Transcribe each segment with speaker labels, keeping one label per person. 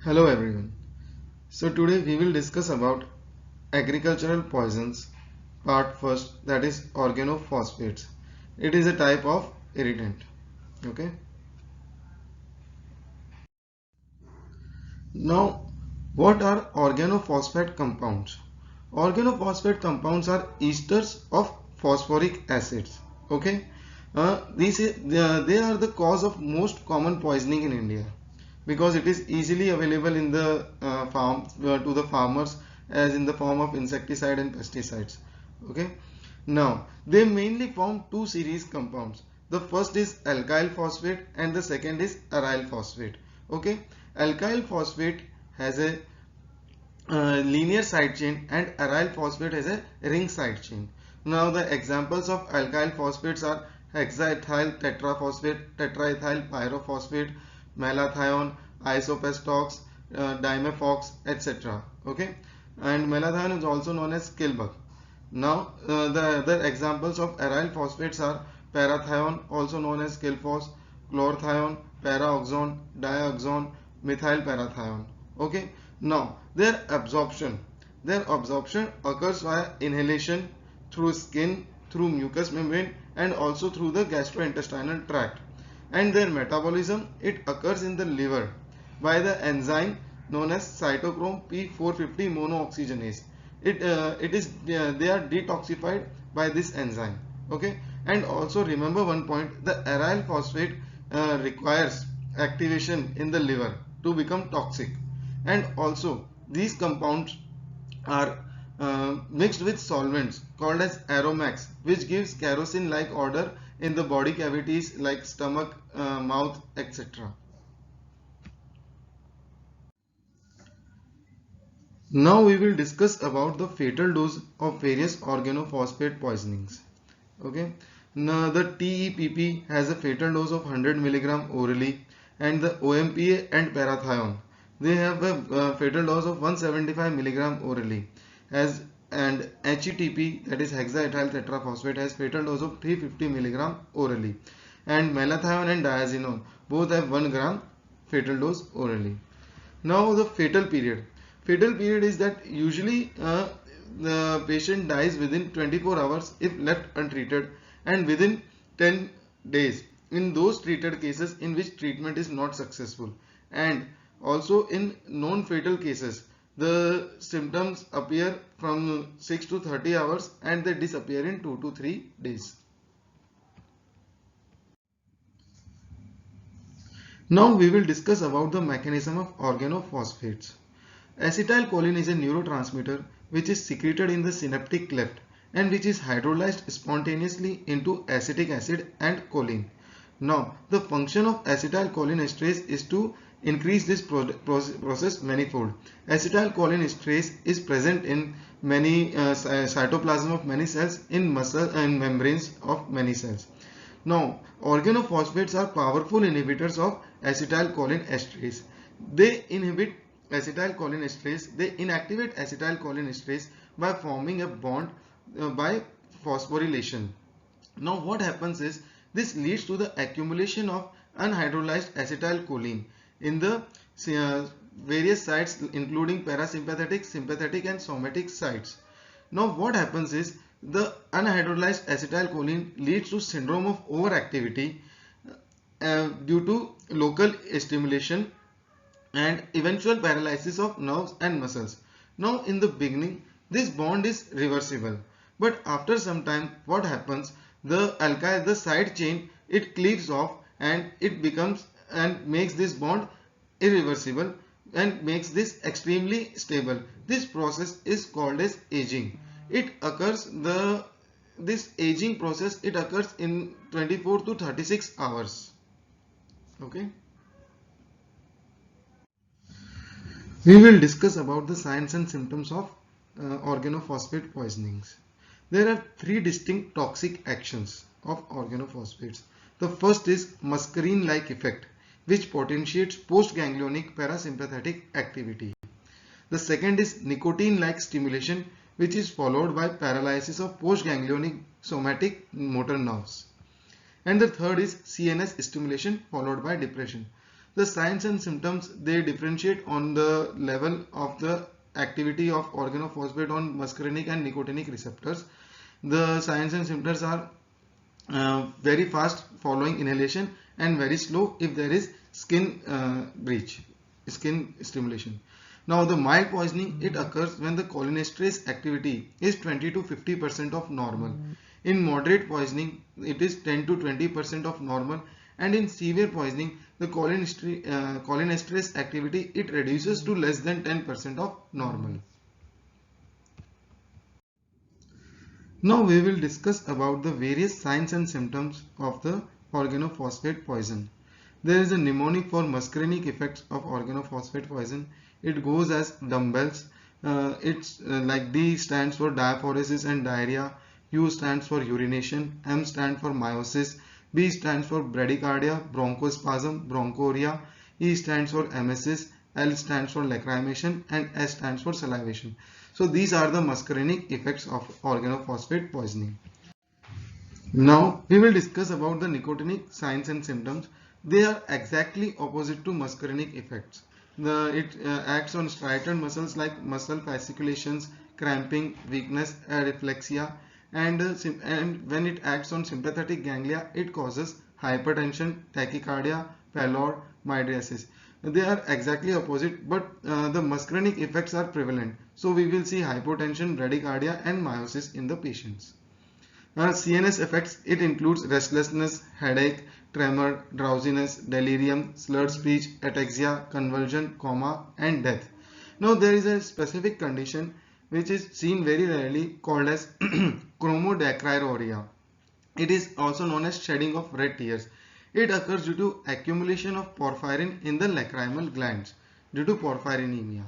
Speaker 1: Hello everyone. So today we will discuss about agricultural poisons part first, that is organophosphates. It is a type of irritant. Okay. Now what are organophosphate compounds? Organophosphate compounds are esters of phosphoric acids. Okay. They are the cause of most common poisoning in India, because it is easily available in the farm to the farmers as in the form of insecticide and pesticides. Okay. Now they mainly form two series compounds. The first is alkyl phosphate and the second is aryl phosphate. Okay. Alkyl phosphate has a linear side chain and aryl phosphate has a ring side chain. Now the examples of alkyl phosphates are hexaethyl tetraphosphate, tetraethyl pyrophosphate, malathion, isopestox, dimethox, etc. Okay, and malathion is also known as killbug. Now the other examples of aryl phosphates are parathion, also known as killphos, chlorothione, paraoxone, dioxone, methyl parathion. Okay. Now their absorption occurs via inhalation, through skin, through mucous membrane, and also through the gastrointestinal tract. And their metabolism, it occurs in the liver by the enzyme known as cytochrome P450 monooxygenase. They are detoxified by this enzyme. Okay. And also remember one point: the aryl phosphate requires activation in the liver to become toxic. And also these compounds are mixed with solvents called as aromatics, which gives kerosene like odor in the body cavities like stomach, mouth, etc. Now we will discuss about the fatal dose of various organophosphate poisonings. Okay. Now the TEPP has a fatal dose of 100 milligram orally, and the OMPA and parathion, they have a fatal dose of 175 milligram orally, as and HETP, that is hexaethyl tetraphosphate, has fatal dose of 350 milligram orally, and malathion and diazinon both have 1 gram fatal dose orally. Now the fatal period. Fatal period is that usually the patient dies within 24 hours if left untreated, and within 10 days in those treated cases in which treatment is not successful. And also in non-fatal cases, the symptoms appear from 6 to 30 hours and they disappear in 2 to 3 days. Now we will discuss about the mechanism of organophosphates. Acetylcholine is a neurotransmitter which is secreted in the synaptic cleft and which is hydrolyzed spontaneously into acetic acid and choline. Now, the function of acetylcholinesterase is to increase this process manifold. Acetylcholinesterase is present in many cytoplasm of many cells, in muscle and membranes of many cells. Now, organophosphates are powerful inhibitors of acetylcholinesterase. They inhibit acetylcholinesterase. They inactivate acetylcholinesterase by forming a bond by phosphorylation. Now, what happens is this leads to the accumulation of unhydrolyzed acetylcholine in the various sites, including parasympathetic, sympathetic, and somatic sites. Now what happens is the unhydrolyzed acetylcholine leads to syndrome of overactivity due to local stimulation and eventual paralysis of nerves and muscles. Now in the beginning this bond is reversible, but after some time what happens, the side chain, it cleaves off and it becomes and makes this bond irreversible and makes this extremely stable. This process is called as aging. It occurs the this aging process, it occurs in 24 to 36 hours. Okay. We will discuss about the signs and symptoms of organophosphate poisonings. There are three distinct toxic actions of organophosphates. The first is muscarine-like effect, which potentiates postganglionic parasympathetic activity. The second is nicotine-like stimulation, which is followed by paralysis of postganglionic somatic motor nerves. And the third is CNS stimulation followed by depression. The signs and symptoms, they differentiate on the level of the activity of organophosphate on muscarinic and nicotinic receptors. The signs and symptoms are very fast following inhalation and very slow if there is skin breach, skin stimulation. Now the mild poisoning, it occurs when the cholinesterase activity is 20 to 50% of normal. In moderate poisoning, it is 10 to 20% of normal, and in severe poisoning, the cholinesterase activity, it reduces to less than 10% of normal. Now we will discuss about the various signs and symptoms of the organophosphate poison. There is a mnemonic for muscarinic effects of organophosphate poison. It goes as dumbbells. It's like D stands for diaphoresis and diarrhea, U stands for urination, M stands for meiosis, B stands for bradycardia, bronchospasm, bronchoria, E stands for emesis, L stands for lacrimation, and S stands for salivation. So these are the muscarinic effects of organophosphate poisoning. Now we will discuss about the nicotinic signs and symptoms. They are exactly opposite to muscarinic effects. It acts on striated muscles like muscle fasciculations, cramping, weakness, areflexia, and when it acts on sympathetic ganglia, it causes hypertension, tachycardia, pallor, mydriasis. They are exactly opposite, but the muscarinic effects are prevalent. So we will see hypotension, bradycardia, and meiosis in the patients. CNS effects, it includes restlessness, headache, tremor, drowsiness, delirium, slurred speech, ataxia, convulsion, coma, and death. Now there is a specific condition which is seen very rarely called as chromodacryuria. It is also known as shedding of red tears. It occurs due to accumulation of porphyrin in the lacrimal glands due to porphyrinemia.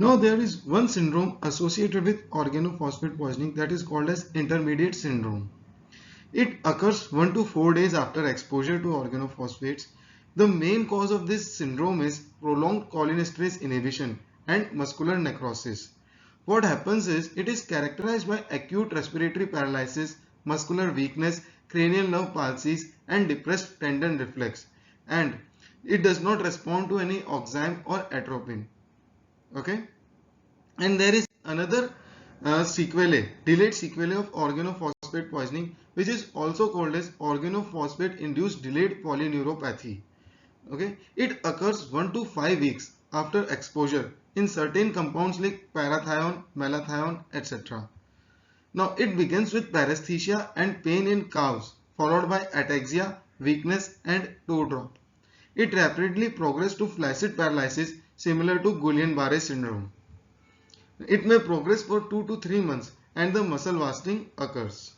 Speaker 1: Now there is one syndrome associated with organophosphate poisoning that is called as intermediate syndrome. It occurs 1 to 4 days after exposure to organophosphates. The main cause of this syndrome is prolonged cholinesterase inhibition and muscular necrosis. What happens is it is characterized by acute respiratory paralysis, muscular weakness, cranial nerve palsies, and depressed tendon reflex, and it does not respond to any oxime or atropine. Okay, and there is another delayed sequelae of organophosphate poisoning, which is also called as organophosphate induced delayed polyneuropathy. Okay, it occurs 1 to 5 weeks after exposure in certain compounds like parathion, malathion, etc. Now it begins with paresthesia and pain in calves, followed by ataxia, weakness, and toe drop. It rapidly progresses to flaccid paralysis similar to Guillain-Barré syndrome. It may progress for 2 to 3 months and the muscle wasting occurs.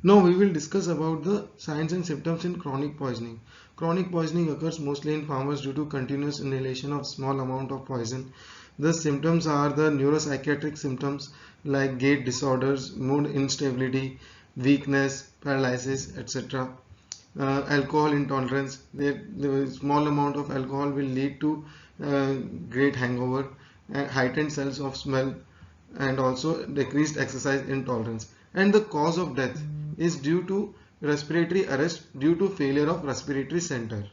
Speaker 1: Now we will discuss about the signs and symptoms in chronic poisoning. Chronic poisoning occurs mostly in farmers due to continuous inhalation of small amount of poison. The symptoms are the neuropsychiatric symptoms like gait disorders, mood instability, weakness, paralysis, etc. Alcohol intolerance. The small amount of alcohol will lead to great hangover, heightened sense of smell, and also decreased exercise intolerance. And the cause of death is due to respiratory arrest due to failure of respiratory center.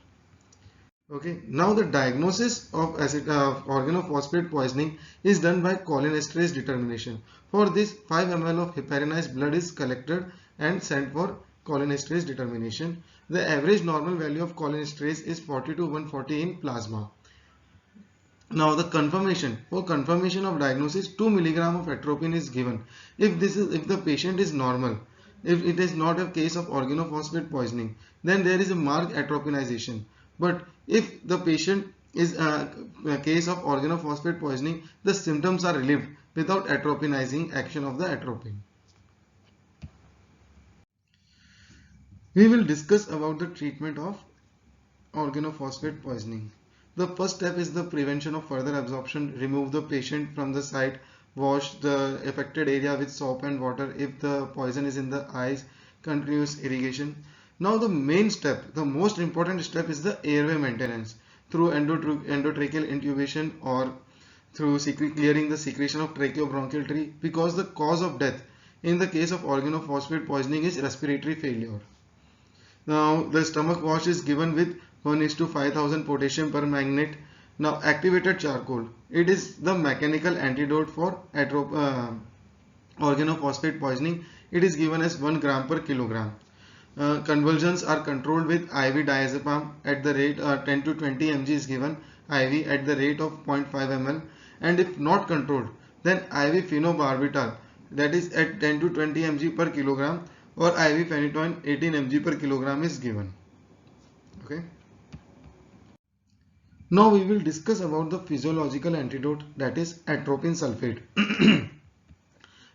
Speaker 1: Okay, now the diagnosis of organophosphate poisoning is done by cholinesterase determination. For this, 5 ml of heparinized blood is collected and sent for cholinesterase determination. The average normal value of cholinesterase is 40 to 140 in plasma. Now the confirmation, for confirmation of diagnosis, 2 mg of atropine is given if the patient is normal. If it is not a case of organophosphate poisoning, then there is a marked atropinization. But if the patient is a case of organophosphate poisoning, the symptoms are relieved without atropinizing action of the atropine. We will discuss about the treatment of organophosphate poisoning. The first step is the prevention of further absorption. Remove the patient from the site. Wash the affected area with soap and water. If the poison is in the eyes, continuous irrigation. Now the main step, the most important step is the airway maintenance through endotracheal intubation or through clearing the secretion of tracheobronchial tree, because the cause of death in the case of organophosphate poisoning is respiratory failure. Now the stomach wash is given with 1:5000 potassium permanganate. Now activated charcoal, it is the mechanical antidote for organophosphate poisoning. It is given as 1 gram per kilogram. Convulsions are controlled with IV diazepam at the rate 10 to 20 mg is given IV at the rate of 0.5 ml, and if not controlled then IV phenobarbital, that is at 10 to 20 mg per kilogram, or IV phenytoin 18 mg per kilogram is given. Okay. Now we will discuss about the physiological antidote, that is atropine sulfate.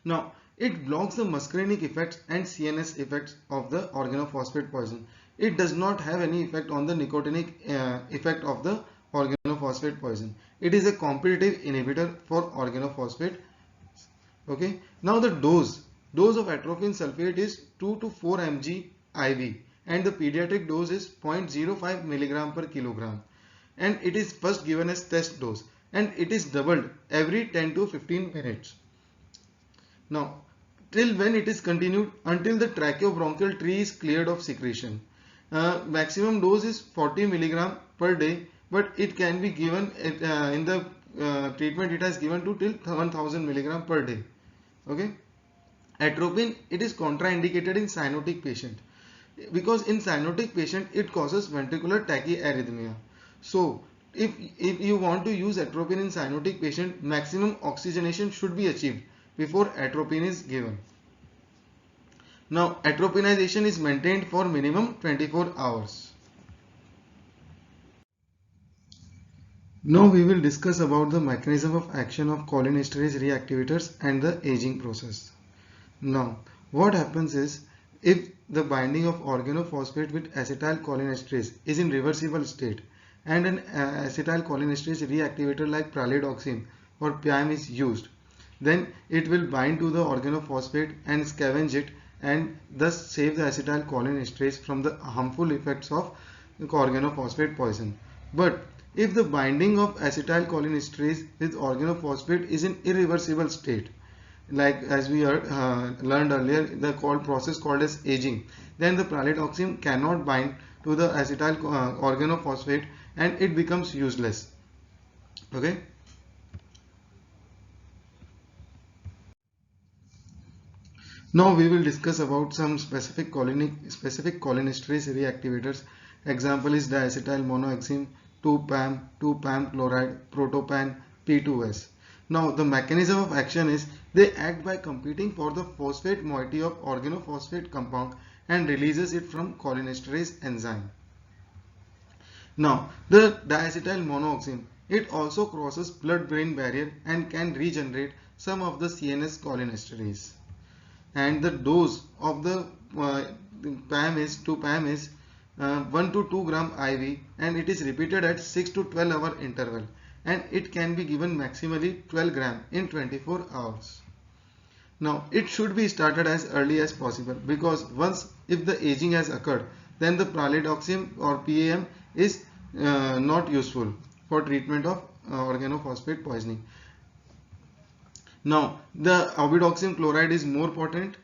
Speaker 1: Now it blocks the muscarinic effects and CNS effects of the organophosphate poison. It does not have any effect on the nicotinic effect of the organophosphate poison. It is a competitive inhibitor for organophosphate. Okay. Now the dose of atropine sulfate is 2 to 4 mg IV, and the pediatric dose is 0.05 milligram per kilogram, and it is first given as test dose, and it is doubled every 10 to 15 minutes. Now till when it is continued? Until the tracheobronchial tree is cleared of secretion. Maximum dose is 40 milligram per day, but it can be given in the treatment it has given to till 1000 milligram per day. Okay. Atropine, it is contraindicated in cyanotic patient, because in cyanotic patient it causes ventricular tachyarrhythmia. So if you want to use atropine in cyanotic patient, maximum oxygenation should be achieved before atropine is given. Now atropinization is maintained for minimum 24 hours. Now we will discuss about the mechanism of action of cholinesterase reactivators and the aging process. Now what happens is, if the binding of organophosphate with acetylcholinesterase is in reversible state and an acetylcholinesterase reactivator like pralidoxime or PIAM is used, then it will bind to the organophosphate and scavenge it, and thus save the acetylcholinesterase from the harmful effects of organophosphate poison. But if the binding of acetylcholinesterase with organophosphate is in irreversible state, like as we learned earlier, the process called as aging, then the pralidoxime cannot bind to the acetyl organophosphate and it becomes useless. Okay. Now we will discuss about some specific cholinesterase reactivators. Example is diacetyl monoxime, 2-PAM, 2-PAM chloride, protopan, P2S. Now the mechanism of action is, they act by competing for the phosphate moiety of organophosphate compound and releases it from cholinesterase enzyme. Now the diacetyl monoxime, it also crosses blood-brain barrier and can regenerate some of the CNS cholinesterase. And the dose of the PAM is 1 to 2 gram IV, and it is repeated at 6 to 12 hour interval, and it can be given maximally 12 gram in 24 hours. Now it should be started as early as possible, because if the aging has occurred, then the pralidoxime or PAM is not useful for treatment of organophosphate poisoning. Now the obidoxime chloride is more potent,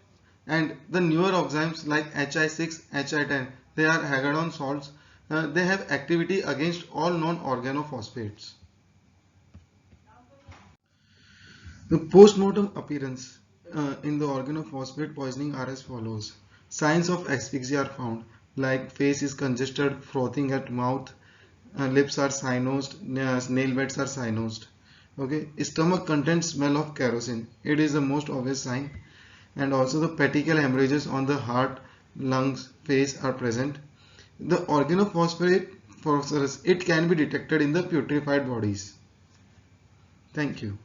Speaker 1: and the newer oximes like HI6, HI10, they are hagedon salts. They have activity against all non-organophosphates. The post-mortem appearance in the organophosphate poisoning are as follows. Signs of asphyxia are found, like face is congested, frothing at mouth, lips are cyanosed, nail beds are cyanosed. Okay, stomach content smell of kerosene. It is the most obvious sign. And also the petechial hemorrhages on the heart, lungs, face are present. The organophosphate phosphorus, it can be detected in the putrefied bodies. Thank you.